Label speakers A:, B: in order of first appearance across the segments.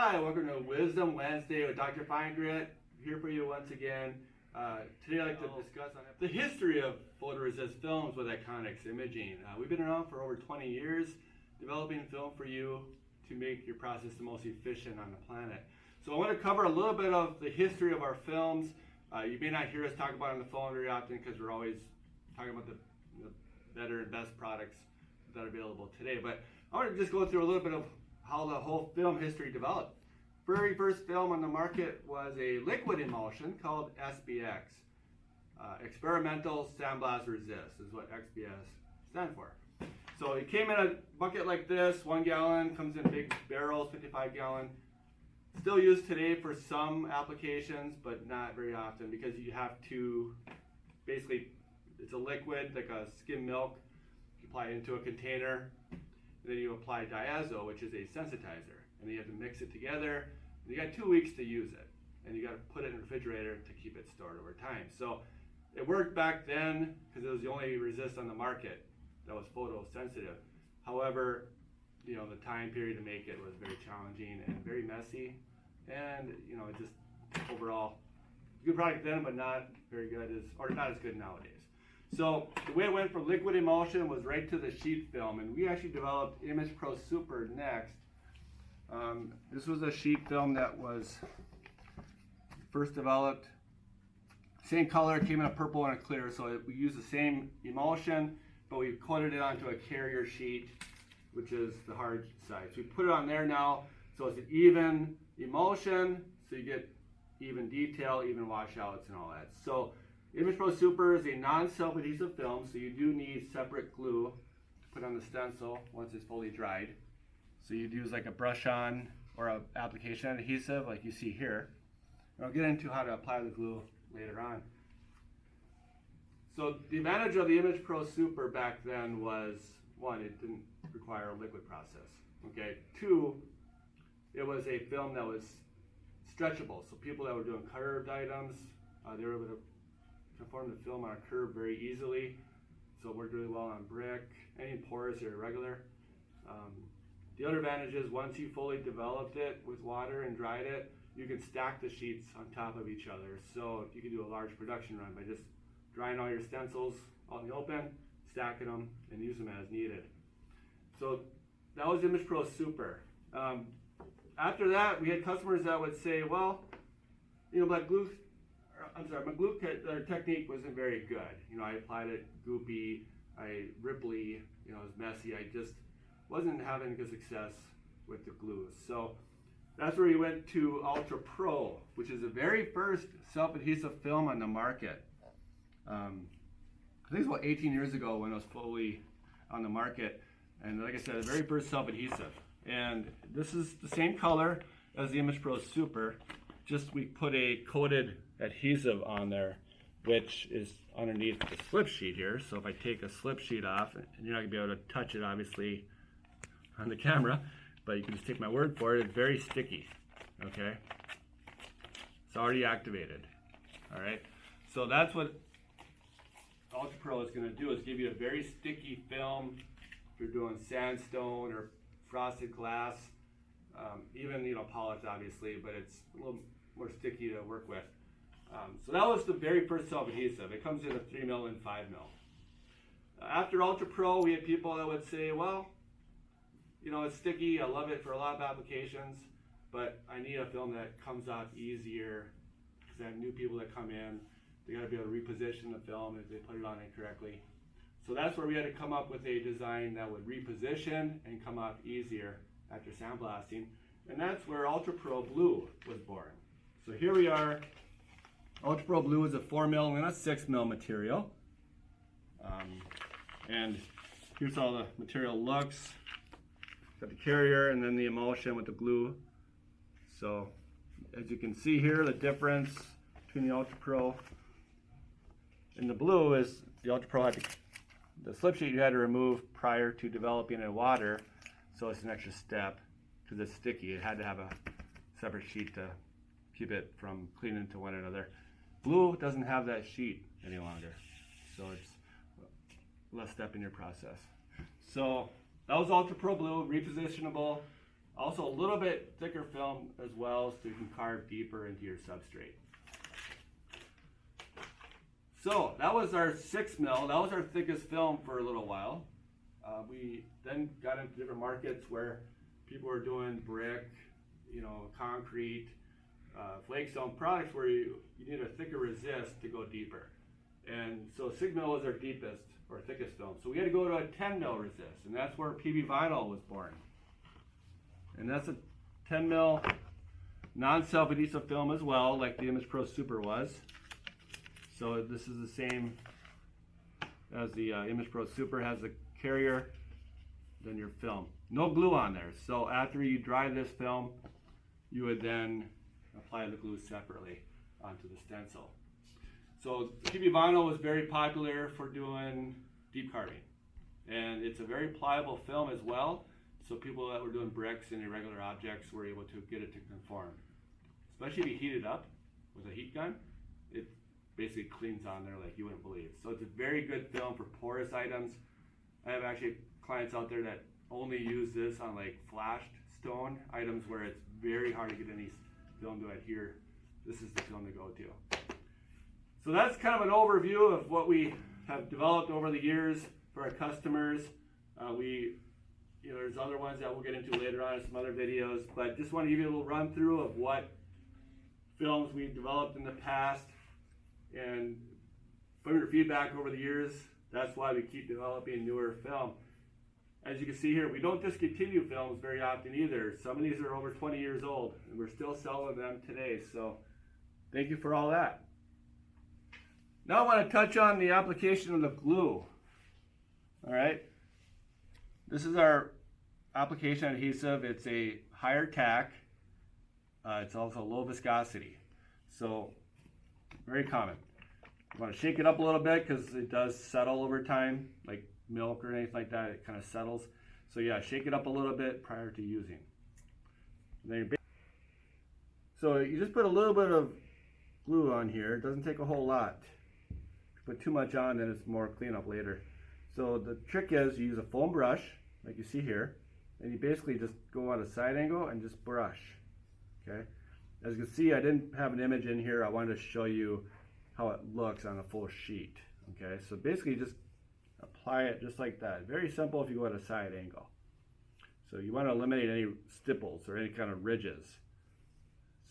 A: Hi, welcome to Wisdom Wednesday with Dr. FineGrit. Here for you once again. Today I'd like to discuss the history of photoresist films with IKONICS imaging. We've been around for over 20 years developing film for you to make your process the most efficient on the planet. So I want to cover a little bit of the history of our films. You may not hear us talk about it on the phone very often because we're always talking about the better and best products that are available today. But I want to just go through a little bit of how the whole film history developed. Very first film on the market was a liquid emulsion called SBX. Experimental Sandblast Resist is what XBS stands for. So it came in a bucket like this, 1 gallon, comes in big barrels, 55 gallon. Still used today for some applications, but not very often because you have to, basically, it's a liquid like a skim milk. You apply it into a container. Then you apply diazo, which is a sensitizer, and then you have to mix it together. And you got 2 weeks to use it, and you got to put it in the refrigerator to keep it stored over time. So it worked back then because it was the only resist on the market that was photosensitive. However, the time period to make it was very challenging and very messy, and it just overall good product then, but not very good or not as good nowadays. So the way it went from liquid emulsion was right to the sheet film, and we actually developed Image Pro Super next. This was a sheet film that was first developed. Same color, came in a purple and a clear, so we used the same emulsion, but we coated it onto a carrier sheet, which is the hard side. So we put it on there now, so it's an even emulsion, so you get even detail, even washouts and all that. So Image Pro Super is a non-self-adhesive film, so you do need separate glue to put on the stencil once it's fully dried. So you'd use like a brush-on or an application adhesive like you see here. And I'll get into how to apply the glue later on. So the advantage of the Image Pro Super back then was, one, it didn't require a liquid process. Okay. Two, it was a film that was stretchable. So people that were doing curved items, they were able to form the film on a curve very easily, so it worked really well on brick, any porous or irregular. The other advantage is once you fully developed it with water and dried it, you can stack the sheets on top of each other. So you can do a large production run by just drying all your stencils out in the open, stacking them, and use them as needed. So that was Image Pro Super. After that, we had customers that would say, well, my glue technique wasn't very good. I applied it goopy, ripply, it was messy. I just wasn't having good success with the glues. So that's where we went to Ultra Pro, which is the very first self-adhesive film on the market. I think it's about 18 years ago when it was fully on the market. And like I said, the very first self-adhesive. And this is the same color as the Image Pro Super, just we put a coated adhesive on there, which is underneath the slip sheet here. So if I take a slip sheet off, and you're not gonna be able to touch it obviously on the camera, but you can just take my word for it, it's very sticky, okay? It's already activated, all right? So that's what Ultra Pro is gonna do, is give you a very sticky film if you're doing sandstone or frosted glass, even, polished obviously, but it's a little more sticky to work with. So that was the very first self-adhesive. It comes in a 3 mil and 5 mil. After Ultra Pro, we had people that would say, well, it's sticky, I love it for a lot of applications, but I need a film that comes out easier because I have new people that come in. They got to be able to reposition the film if they put it on incorrectly. So that's where we had to come up with a design that would reposition and come out easier after sandblasting. And that's where Ultra Pro Blue was born. So here we are. Ultra Pro Blue is a 4 mil and a 6 mil material. And here's how the material looks. Got the carrier and then the emulsion with the glue. So as you can see here, the difference between the Ultra Pro and the blue is the Ultra Pro had the slip sheet you had to remove prior to developing in water. So it's an extra step because it's sticky. It had to have a separate sheet to keep it from cleaning into one another. Blue doesn't have that sheet any longer, so it's less step in your process. So that was Ultra Pro Blue, repositionable. Also a little bit thicker film as well, so you can carve deeper into your substrate. So that was our 6 mil. That was our thickest film for a little while. We then got into different markets where people were doing brick, concrete, flakestone products where you need a thicker resist to go deeper. And so 6 mil is our deepest or thickest film. So we had to go to a 10 mil resist, and that's where PB vinyl was born. And that's a 10 mil non-self-adhesive film as well, like the Image Pro Super was. So this is the same as the Image Pro Super. Has a carrier, then your film. No glue on there. So after you dry this film, you would then apply the glue separately onto the stencil. So PB vinyl was very popular for doing deep carving. And it's a very pliable film as well. So people that were doing bricks and irregular objects were able to get it to conform. Especially if you heat it up with a heat gun, it basically cleans on there like you wouldn't believe. So it's a very good film for porous items. I have actually clients out there that only use this on like flashed stone items where it's very hard to get any film to adhere. This is the film to go to. So that's kind of an overview of what we have developed over the years for our customers. There's other ones that we'll get into later on in some other videos, but just want to give you a little run through of what films we've developed in the past, and from your feedback over the years, that's why we keep developing newer film. As you can see here, we don't discontinue films very often either. Some of these are over 20 years old, and we're still selling them today, so thank you for all that. Now I want to touch on the application of the glue. All right, this is our application adhesive. It's a higher tack. It's also low viscosity, so very common. You want to shake it up a little bit because it does settle over time, like milk or anything like that. It kind of settles. So yeah, shake it up a little bit prior to using. So you just put a little bit of glue on here. It doesn't take a whole lot. If you put too much on, then it's more cleanup later. So the trick is you use a foam brush, like you see here, and you basically just go on a side angle and just brush. Okay. As you can see, I didn't have an image in here. I wanted to show you how it looks on a full sheet. Okay, so basically just apply it just like that. Very simple if you go at a side angle. So you want to eliminate any stipples or any kind of ridges.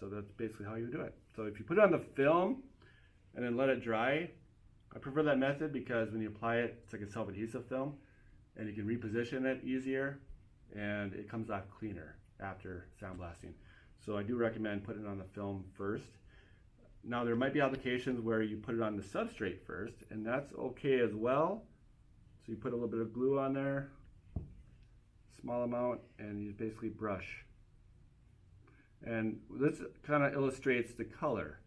A: So that's basically how you do it. So if you put it on the film and then let it dry, I prefer that method because when you apply it, it's like a self-adhesive film, and you can reposition it easier, and it comes off cleaner after sandblasting. So I do recommend putting it on the film first. Now there might be applications where you put it on the substrate first, and that's okay as well. So you put a little bit of glue on there, small amount, and you basically brush. And this kind of illustrates the color.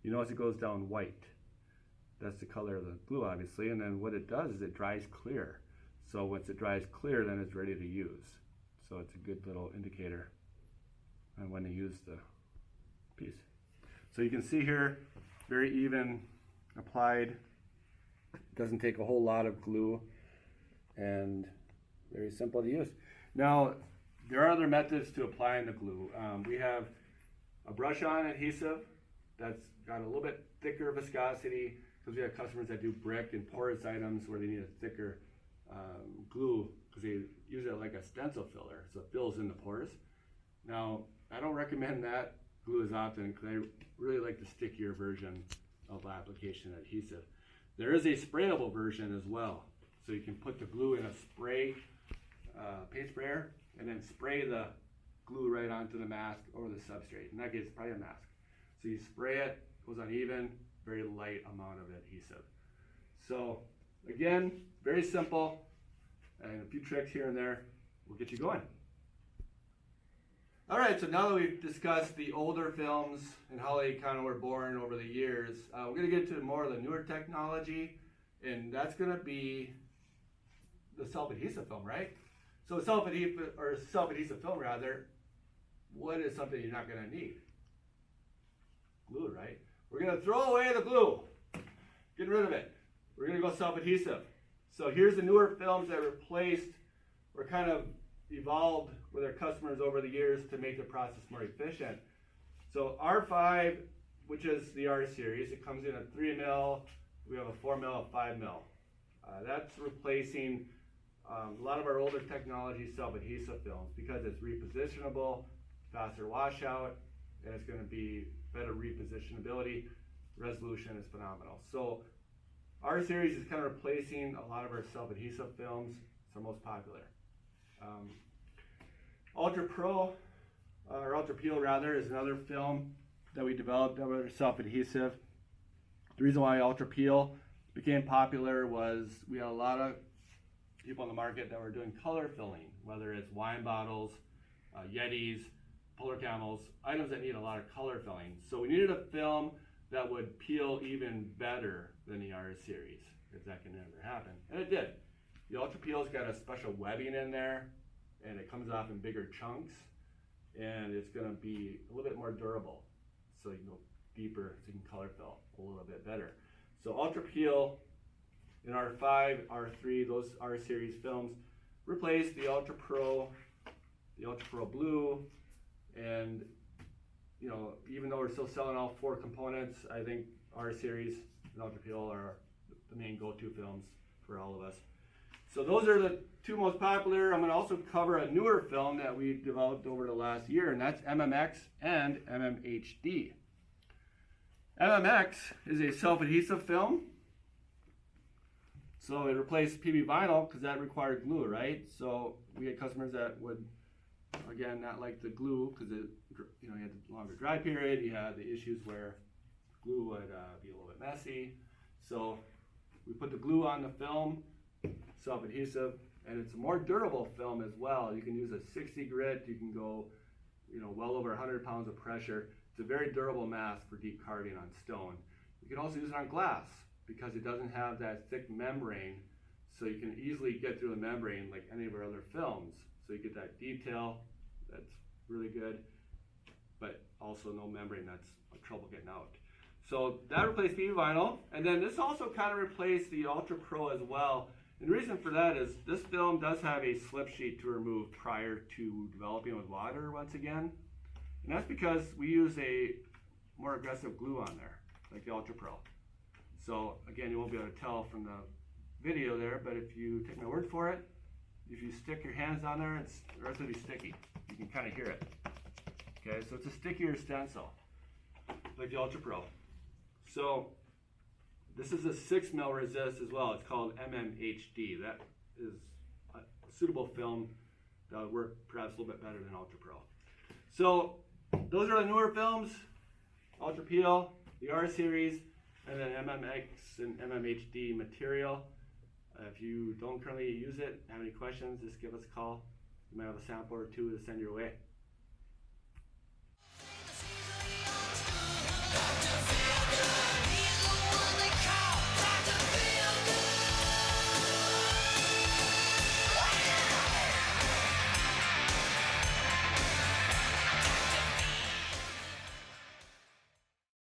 A: You notice it goes down white. That's the color of the glue, obviously, and then what it does is it dries clear. So once it dries clear, then it's ready to use. So it's a good little indicator on when to use the piece. So you can see here, very even applied. Doesn't take a whole lot of glue, and very simple to use. Now, there are other methods to applying the glue. We have a brush-on adhesive that's got a little bit thicker viscosity, because we have customers that do brick and porous items where they need a thicker glue because they use it like a stencil filler, so it fills in the pores. Now, I don't recommend that glue as often because I really like the stickier version of application adhesive. There is a sprayable version as well, so you can put the glue in a spray, paint sprayer, and then spray the glue right onto the mask or the substrate. In that case, it's probably a mask. So you spray it, goes uneven, very light amount of adhesive. So again, very simple, and a few tricks here and there will get you going. All right, so now that we've discussed the older films and how they kind of were born over the years, we're going to get to more of the newer technology, and that's going to be the self-adhesive film, right? So self-adhesive film rather, what is something you're not going to need? Glue, right? We're going to throw away the glue, get rid of it. We're going to go self-adhesive. So here's the newer films that replaced or kind of evolved with our customers over the years to make the process more efficient. So R5, which is the R series, it comes in a 3 mil, we have a 4 mil, a 5 mil. That's replacing a lot of our older technology self-adhesive films because it's repositionable, faster washout, and it's going to be better repositionability. Resolution is phenomenal. So R series is kind of replacing a lot of our self-adhesive films. It's our most popular. Ultra Pro, or Ultra Peel rather, is another film that we developed that was self-adhesive. The reason why Ultra Peel became popular was we had a lot of people in the market that were doing color filling, whether it's wine bottles, Yetis, polar camels, items that need a lot of color filling. So we needed a film that would peel even better than the R series, if that can ever happen. And it did. The Ultra Peel's got a special webbing in there, and it comes off in bigger chunks, and it's going to be a little bit more durable. So you can go deeper, so you can color fill a little bit better. So Ultra Peel in R5, R3, those R series films replaced the Ultra Pro Blue, and you know, even though we're still selling all 4 components, I think R series and Ultra Peel are the main go-to films for all of us. So those are the 2 most popular. I'm going to also cover a newer film that we developed over the last year, and that's MMX and MMHD. MMX is a self-adhesive film. So it replaced PB vinyl because that required glue, right? So we had customers that would, again, not like the glue because it, you know, you had the longer dry period. You had the issues where glue would be a little bit messy. So we put the glue on the film, self-adhesive, and it's a more durable film as well. You can use a 60 grit. You can go, you know, well over 100 pounds of pressure. It's a very durable mask for deep carving on stone. You can also use it on glass because it doesn't have that thick membrane, so you can easily get through the membrane like any of our other films. So you get that detail that's really good, but also no membrane that's trouble getting out. So that replaced PB vinyl, and then this also kind of replaced the Ultra Pro as well. And the reason for that is this film does have a slip sheet to remove prior to developing with water once again. And that's because we use a more aggressive glue on there, like the Ultra Pro. So again, you won't be able to tell from the video there, but if you take my word for it, if you stick your hands on there, it's going to be sticky. You can kind of hear it. Okay, so it's a stickier stencil, like the Ultra Pro. So this is a 6 mil resist as well. It's called MMHD. That is a suitable film that would work perhaps a little bit better than Ultra Pro. So those are the newer films, Ultra Peel, the R series, and then MMX and MMHD material. If you don't currently use it, have any questions, just give us a call. We might have a sample or 2 to send your way.